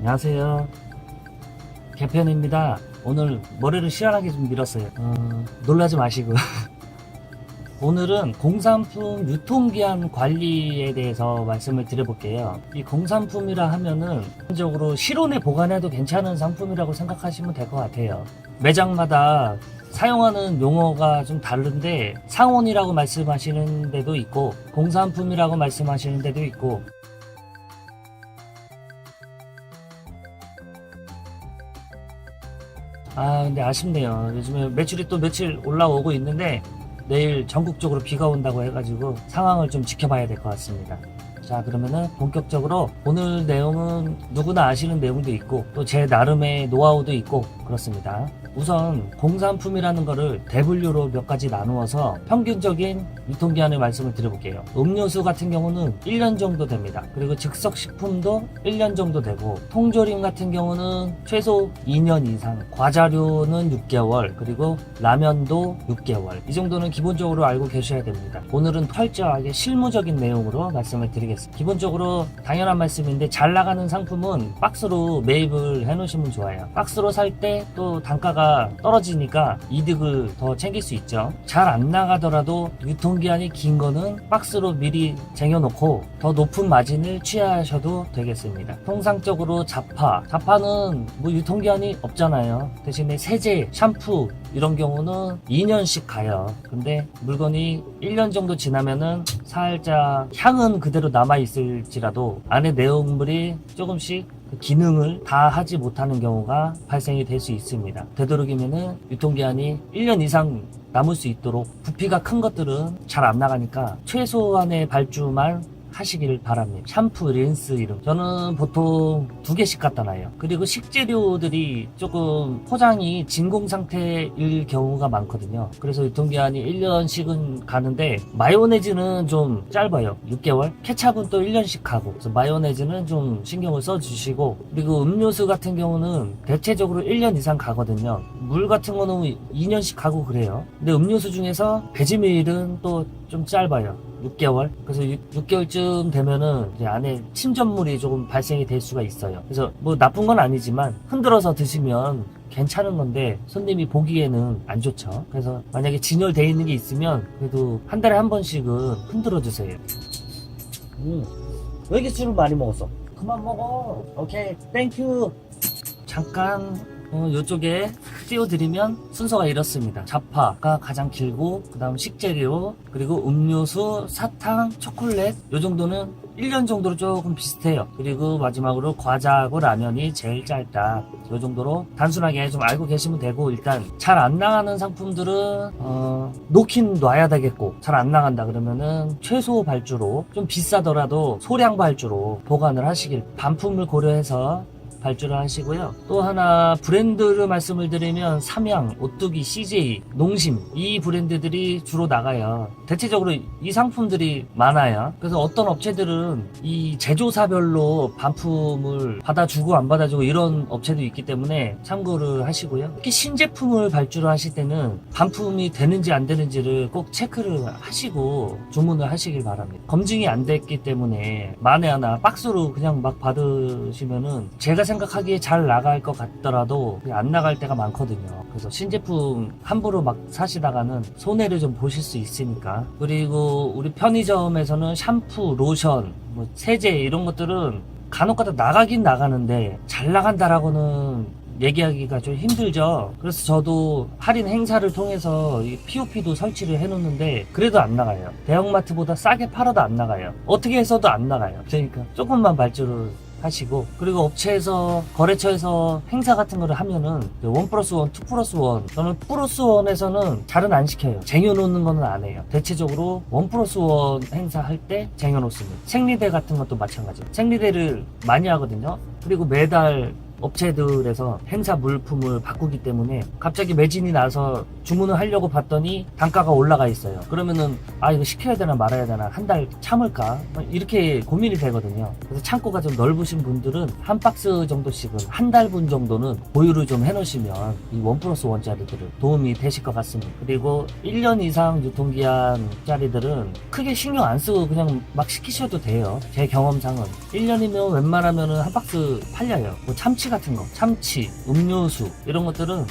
안녕하세요. 개편입니다. 오늘 머리를 시원하게 좀 밀었어요. 놀라지 마시고. 오늘은 공산품 유통기한 관리에 대해서 말씀을 드려볼게요. 이 공산품이라 하면은 기본적으로 실온에 보관해도 괜찮은 상품이라고 생각하시면 될 것 같아요. 매장마다 사용하는 용어가 좀 다른데 상온이라고 말씀하시는 데도 있고 공산품이라고 말씀하시는 데도 있고, 근데 아쉽네요. 요즘에 매출이 또 며칠 올라오고 있는데 내일 전국적으로 비가 온다고 해가지고 상황을 좀 지켜봐야 될 것 같습니다. 자, 그러면은 본격적으로 오늘 내용은 누구나 아시는 내용도 있고 또 제 나름의 노하우도 있고 그렇습니다. 우선 공산품이라는 거를 대분류로 몇 가지 나누어서 평균적인 유통기한을 말씀을 드려볼게요. 음료수 같은 경우는 1년 정도 됩니다. 그리고 즉석식품도 1년 정도 되고, 통조림 같은 경우는 최소 2년 이상, 과자류는 6개월, 그리고 라면도 6개월. 이 정도는 기본적으로 알고 계셔야 됩니다. 오늘은 철저하게 실무적인 내용으로 말씀을 드리겠습니다. 기본적으로 당연한 말씀인데 잘 나가는 상품은 박스로 매입을 해놓으시면 좋아요. 박스로 살 때 또 단가가 떨어지니까 이득을 더 챙길 수 있죠. 잘 안 나가더라도 유통기한이 긴 거는 박스로 미리 쟁여놓고 더 높은 마진을 취하셔도 되겠습니다. 통상적으로 자파는 뭐 유통기한이 없잖아요. 대신에 세제, 샴푸 이런 경우는 2년씩 가요. 근데 물건이 1년 정도 지나면은 살짝 향은 그대로 남아있을지라도 안에 내용물이 조금씩 기능을 다 하지 못하는 경우가 발생이 될 수 있습니다. 되도록이면은 유통기한이 1년 이상 남을 수 있도록, 부피가 큰 것들은 잘 안 나가니까 최소한의 발주만 하시길 바랍니다. 샴푸, 린스 이런 저는 보통 2개씩 갖다 놔요. 그리고 식재료들이 조금 포장이 진공 상태일 경우가 많거든요. 그래서 유통기한이 1년씩은 가는데 마요네즈는 좀 짧아요. 6개월. 케찹은 또 1년씩 가고, 그래서 마요네즈는 좀 신경을 써주시고, 그리고 음료수 같은 경우는 대체적으로 1년 이상 가거든요. 물 같은 거는 2년씩 가고 그래요. 근데 음료수 중에서 베지밀은 또 좀 짧아요. 6개월. 그래서 6개월쯤 되면은 이제 안에 침전물이 조금 발생이 될 수가 있어요. 그래서 뭐 나쁜 건 아니지만 흔들어서 드시면 괜찮은 건데 손님이 보기에는 안 좋죠. 그래서 만약에 진열되어 있는 게 있으면 그래도 한 달에 한 번씩은 흔들어 주세요. 왜 이렇게 술을 많이 먹었어? 그만 먹어. 오케이, 땡큐. 잠깐 이쪽에 띄워드리면 순서가 이렇습니다. 자파가 가장 길고, 그 다음 식재료, 그리고 음료수, 사탕, 초콜릿 요 정도는 1년 정도로 조금 비슷해요. 그리고 마지막으로 과자하고 라면이 제일 짧다. 요 정도로 단순하게 좀 알고 계시면 되고, 일단 잘 안 나가는 상품들은 놓긴 놔야 되겠고, 잘 안 나간다 그러면은 최소 발주로, 좀 비싸더라도 소량 발주로 보관을 하시길, 반품을 고려해서 발주를 하시고요. 또 하나 브랜드를 말씀을 드리면 삼양, 오뚜기, CJ, 농심 이 브랜드들이 주로 나가요. 대체적으로 이 상품들이 많아요. 그래서 어떤 업체들은 이 제조사별로 반품을 받아주고 안 받아주고 이런 업체도 있기 때문에 참고를 하시고요. 특히 신제품을 발주를 하실 때는 반품이 되는지 안 되는지를 꼭 체크를 하시고 주문을 하시길 바랍니다. 검증이 안 됐기 때문에 만에 하나 박스로 그냥 막 받으시면은 제가 생각하기에 잘 나갈 것 같더라도 안 나갈 때가 많거든요. 그래서 신제품 함부로 막 사시다가는 손해를 좀 보실 수 있으니까. 그리고 우리 편의점에서는 샴푸, 로션, 뭐 세제 이런 것들은 간혹가다 나가긴 나가는데 잘 나간다라고는 얘기하기가 좀 힘들죠. 그래서 저도 할인 행사를 통해서 POP도 설치를 해놓는데 그래도 안 나가요. 대형마트보다 싸게 팔아도 안 나가요. 어떻게 해서도 안 나가요. 그러니까 조금만 발주를 하시고, 그리고 업체에서, 거래처에서 행사 같은 거를 하면은 1+1, 2+1, 저는 2+1에서는 잘은 안 시켜요. 쟁여놓는 거는 안 해요. 대체적으로 1+1 행사할 때 쟁여놓습니다. 생리대 같은 것도 마찬가지예요. 생리대를 많이 하거든요. 그리고 매달 업체들에서 행사 물품을 바꾸기 때문에 갑자기 매진이 나서 주문을 하려고 봤더니 단가가 올라가 있어요. 그러면은 이거 시켜야 되나 말아야 되나, 한 달 참을까, 이렇게 고민이 되거든요. 그래서 창고가 좀 넓으신 분들은 한 박스 정도씩은 한 달분 정도는 보유를 좀 해놓으시면 이 1+1짜리들을 도움이 되실 것 같습니다. 그리고 1년 이상 유통기한짜리들은 크게 신경 안 쓰고 그냥 막 시키셔도 돼요. 제 경험상은 1년이면 웬만하면 한 박스 팔려요. 뭐 참치 같은 거, 참치, 음료수 이런 것들은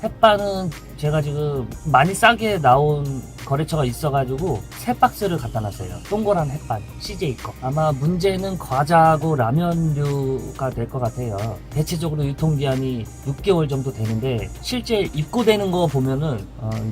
햇반은 제가 지금 많이 싸게 나온 거래처가 있어가지고 3박스를 갖다 놨어요. 동그란 햇반, CJ 거. 아마 문제는 과자하고 라면류가 될 것 같아요. 대체적으로 유통기한이 6개월 정도 되는데 실제 입고되는 거 보면은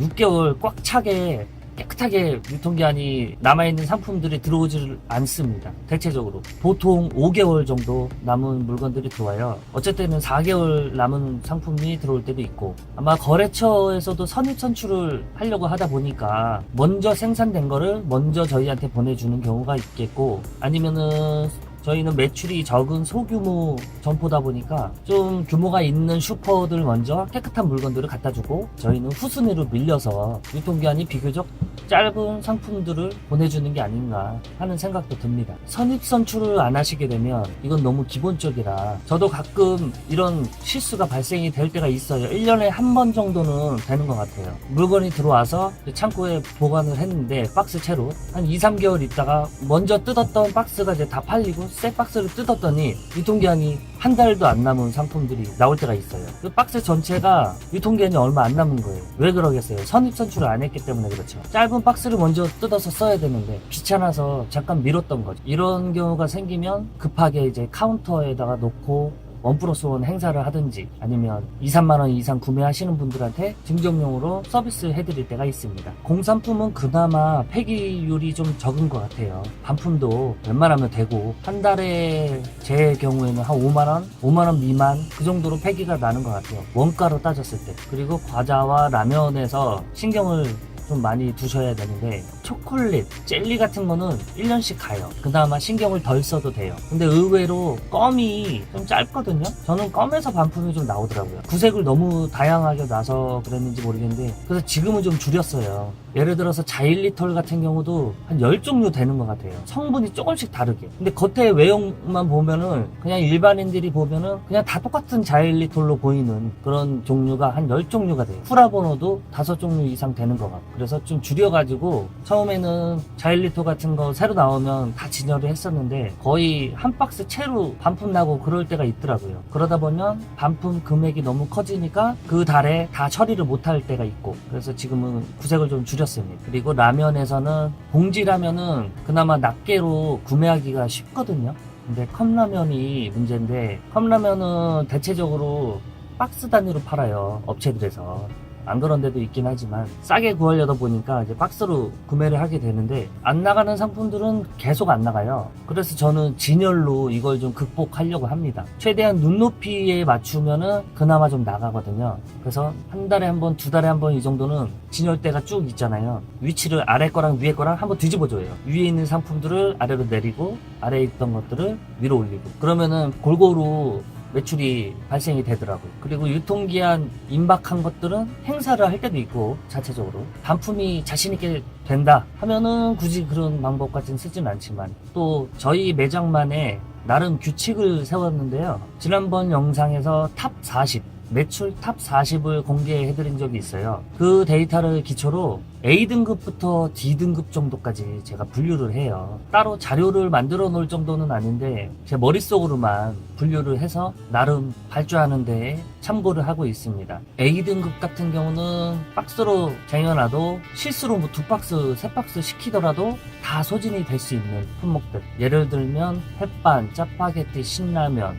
6개월 꽉 차게 깨끗하게 유통기한이 남아있는 상품들이 들어오질 않습니다. 대체적으로 보통 5개월 정도 남은 물건들이 들어와요. 어쩔 때는 4개월 남은 상품이 들어올 때도 있고, 아마 거래처에서도 선입선출을 하려고 하다 보니까 먼저 생산된 거를 먼저 저희한테 보내주는 경우가 있겠고, 아니면은 저희는 매출이 적은 소규모 점포다 보니까 좀 규모가 있는 슈퍼들 먼저 깨끗한 물건들을 갖다 주고, 저희는 후순위로 밀려서 유통기한이 비교적 짧은 상품들을 보내주는 게 아닌가 하는 생각도 듭니다. 선입선출을 안 하시게 되면 이건 너무 기본적이라, 저도 가끔 이런 실수가 발생이 될 때가 있어요. 1년에 한 번 정도는 되는 것 같아요. 물건이 들어와서 창고에 보관을 했는데 박스 채로 한 2, 3개월 있다가 먼저 뜯었던 박스가 이제 다 팔리고 새 박스를 뜯었더니 유통기한이 한 달도 안 남은 상품들이 나올 때가 있어요. 그 박스 전체가 유통기한이 얼마 안 남은 거예요. 왜 그러겠어요? 선입선출을 안 했기 때문에 그렇죠. 짧은 박스를 먼저 뜯어서 써야 되는데 귀찮아서 잠깐 미뤘던 거죠. 이런 경우가 생기면 급하게 이제 카운터에다가 놓고 1+1 행사를 하든지, 아니면 2, 3만원 이상 구매하시는 분들한테 증정용으로 서비스 해드릴 때가 있습니다. 공산품은 그나마 폐기율이 좀 적은 것 같아요. 반품도 웬만하면 되고, 한 달에 제 경우에는 한 5만원 미만 그 정도로 폐기가 나는 것 같아요. 원가로 따졌을 때. 그리고 과자와 라면에서 신경을 좀 많이 두셔야 되는데, 초콜릿, 젤리 같은 거는 1년씩 가요. 그나마 신경을 덜 써도 돼요. 근데 의외로 껌이 좀 짧거든요. 저는 껌에서 반품이 좀 나오더라고요. 구색을 너무 다양하게 놔서 그랬는지 모르겠는데, 그래서 지금은 좀 줄였어요. 예를 들어서 자일리톨 같은 경우도 한 10종류 되는 것 같아요. 성분이 조금씩 다르게. 근데 겉에 외형만 보면은 그냥 일반인들이 보면은 그냥 다 똑같은 자일리톨로 보이는 그런 종류가 한 10종류가 돼요. 후라보노도 5종류 이상 되는 것 같고. 그래서 좀 줄여가지고 처음에는 자일리톨 같은 거 새로 나오면 다 진열을 했었는데 거의 한 박스 채로 반품 나고 그럴 때가 있더라고요. 그러다 보면 반품 금액이 너무 커지니까 그 달에 다 처리를 못할 때가 있고, 그래서 지금은 구색을 좀 줄였습니다. 그리고 라면에서는 봉지 라면은 그나마 낱개로 구매하기가 쉽거든요. 근데 컵라면이 문제인데, 컵라면은 대체적으로 박스 단위로 팔아요, 업체들에서. 안 그런 데도 있긴 하지만 싸게 구하려다 보니까 이제 박스로 구매를 하게 되는데, 안 나가는 상품들은 계속 안 나가요. 그래서 저는 진열로 이걸 좀 극복하려고 합니다. 최대한 눈높이에 맞추면은 그나마 좀 나가거든요. 그래서 한 달에 한 번, 2달에 한 번 이 정도는 진열대가 쭉 있잖아요. 위치를 아래 거랑 위에 거랑 한번 뒤집어줘요. 위에 있는 상품들을 아래로 내리고 아래에 있던 것들을 위로 올리고, 그러면은 골고루 매출이 발생이 되더라고요. 그리고 유통기한 임박한 것들은 행사를 할 때도 있고, 자체적으로 반품이 자신있게 된다 하면은 굳이 그런 방법까지는 쓰진 않지만, 또 저희 매장만의 나름 규칙을 세웠는데요. 지난번 영상에서 탑 40, 매출 탑 40을 공개해드린 적이 있어요. 그 데이터를 기초로 A등급부터 D등급 정도까지 제가 분류를 해요. 따로 자료를 만들어 놓을 정도는 아닌데 제 머릿속으로만 분류를 해서 나름 발주하는 데에 참고를 하고 있습니다. A등급 같은 경우는 박스로 쟁여놔도 실수로 뭐 2박스, 3박스 시키더라도 다 소진이 될 수 있는 품목들. 예를 들면 햇반, 짜파게티, 신라면,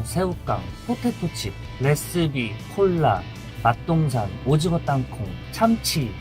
새우깡, 포테토칩, 레시피, 콜라, 맛동산, 오징어 땅콩, 참치,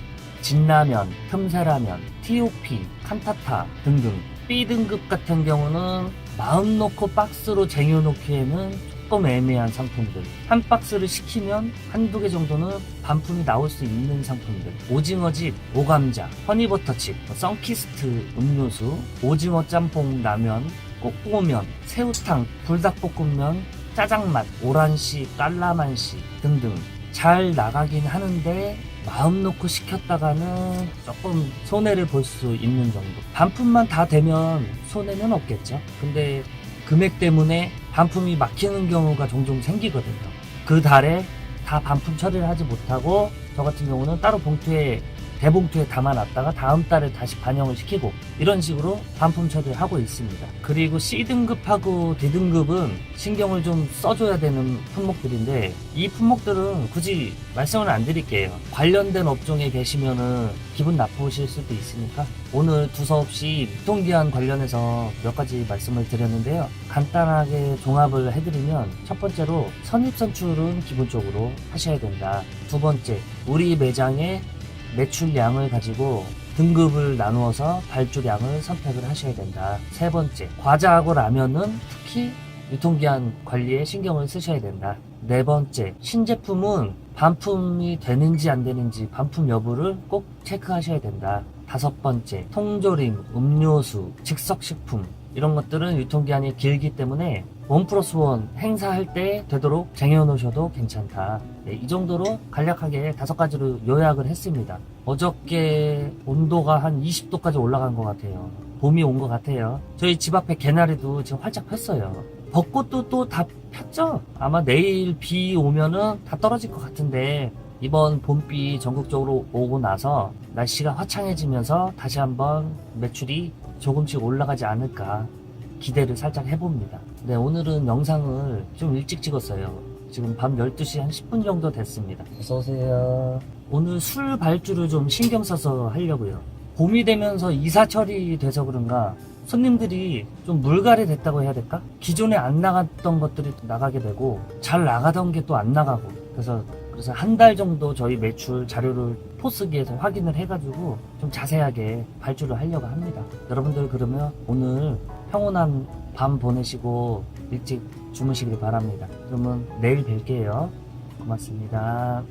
진라면, 틈새라면, TOP, 칸타타 등등. B등급 같은 경우는 마음 놓고 박스로 쟁여놓기에는 조금 애매한 상품들. 한 박스를 시키면 한두 개 정도는 반품이 나올 수 있는 상품들. 오징어집, 오감자, 허니버터칩, 썬키스트 음료수, 오징어 짬뽕 라면, 꼬꼬면, 새우탕, 불닭볶음면, 짜장맛, 오란시, 깔라만시 등등 잘 나가긴 하는데 마음 놓고 시켰다가는 조금 손해를 볼 수 있는 정도. 반품만 다 되면 손해는 없겠죠. 근데 금액 때문에 반품이 막히는 경우가 종종 생기거든요. 그 달에 다 반품 처리를 하지 못하고 저 같은 경우는 따로 봉투에 대봉투에 담아놨다가 다음 달에 다시 반영을 시키고 이런 식으로 반품 처리를 하고 있습니다. 그리고 C등급하고 D등급은 신경을 좀 써줘야 되는 품목들인데 이 품목들은 굳이 말씀을 안 드릴게요. 관련된 업종에 계시면은 기분 나쁘실 수도 있으니까 오늘 두서없이 유통기한 관련해서 몇 가지 말씀을 드렸는데요. 간단하게 종합을 해드리면 첫 번째로 선입선출은 기본적으로 하셔야 된다. 두 번째, 우리 매장에 매출량을 가지고 등급을 나누어서 발주량을 선택을 하셔야 된다. 세 번째, 과자하고 라면은 특히 유통기한 관리에 신경을 쓰셔야 된다. 네 번째, 신제품은 반품이 되는지 안 되는지 반품 여부를 꼭 체크하셔야 된다. 다섯 번째, 통조림, 음료수, 즉석식품 이런 것들은 유통기한이 길기 때문에 1+1 행사할 때 되도록 쟁여놓으셔도 괜찮다. 네, 이 정도로 간략하게 5가지로 요약을 했습니다. 어저께 온도가 한 20도까지 올라간 것 같아요. 봄이 온 것 같아요. 저희 집 앞에 개나리도 지금 활짝 폈어요. 벚꽃도 또 다 폈죠? 아마 내일 비 오면은 다 떨어질 것 같은데 이번 봄비 전국적으로 오고 나서 날씨가 화창해지면서 다시 한번 매출이 조금씩 올라가지 않을까 기대를 살짝 해봅니다. 네, 오늘은 영상을 좀 일찍 찍었어요. 지금 밤 12시 한 10분 정도 됐습니다. 어서오세요. 오늘 술 발주를 좀 신경 써서 하려고요. 봄이 되면서 이사 처리돼서 그런가 손님들이 좀 물갈이 됐다고 해야 될까? 기존에 안 나갔던 것들이 나가게 되고 잘 나가던 게 또 안 나가고 그래서 한 달 정도 저희 매출 자료를 포스기에서 확인을 해가지고 좀 자세하게 발주를 하려고 합니다. 여러분들 그러면 오늘 평온한 밤 보내시고 일찍 주무시길 바랍니다. 그러면 내일 뵐게요. 고맙습니다.